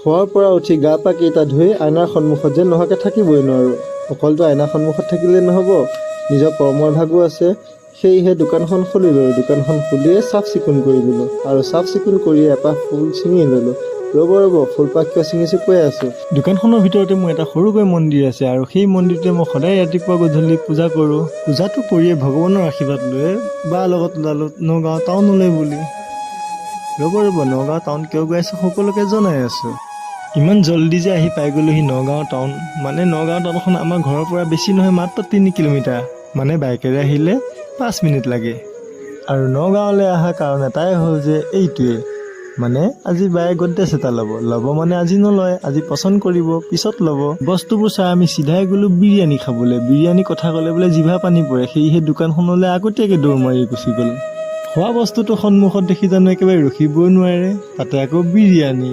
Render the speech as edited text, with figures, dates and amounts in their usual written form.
শোৱাৰ পৰা উঠি গা পা কেইটা ধুই আইনাৰ সন্মুখত যেন নোহোৱাকৈ থাকিবই নোৱাৰোঁ। অকলতো আইনাৰ সন্মুখত থাকিলে নহ'ব, নিজৰ কৰ্মৰ ভাগো আছে। সেয়েহে দোকানখন খুলিলোঁ। দোকানখন খুলিয়ে চাফ চিকুণ কৰি দিলোঁ আৰু চাফ চিকুণ কৰি এপাহ ফুল ছিঙি ল'লোঁ। ৰ'ব ফুলপাহ কিয় ছিঙিছোঁ কৈ আছোঁ। দোকানখনৰ ভিতৰতে মোৰ এটা সৰুকৈ মন্দিৰ আছে আৰু সেই মন্দিৰটোতে মই সদায় ৰাতিপুৱা গধূলি পূজা কৰোঁ। পূজাটো কৰিয়ে ভগৱানৰ আশীৰ্বাদ লৈ বাৰ লগত ওলালোঁ নগাঁও টাউনলৈ বুলি। ৰ'ব নগাঁও টাউন কিয় গৈ আছোঁ সকলোকে জনাই আছোঁ। ইমান জল্দি যে আহি পাই গ'লোহি নগাঁও টাউন। মানে নগাঁও টাউনখন আমাৰ ঘৰৰ পৰা বেছি নহয়, মাত্ৰ 3 কিলোমিটাৰ। মানে বাইকেৰে আহিলে 5 মিনিট লাগে। আৰু নগাঁৱলৈ অহা কাৰণ এটাই হ'ল যে এইটোৱে, মানে আজি বায়ে গড্ৰেজ এটা ল'ব মানে আজি নলয়, আজি পচন্দ কৰিব, পিছত ল'ব। বস্তুবোৰ চাই আমি চিধাই গ'লোঁ বিৰিয়ানী খাবলৈ। বিৰিয়ানী কথা ক'লে বোলে জিভা পানী পৰে, সেয়েহে দোকানখনলৈ আগতীয়াকৈ দৌৰ মাৰি গুচি গ'ল। খোৱা বস্তুটো সন্মুখত দেখি জানো একেবাৰে ৰখিবই নোৱাৰে, তাতে আকৌ বিৰিয়ানী।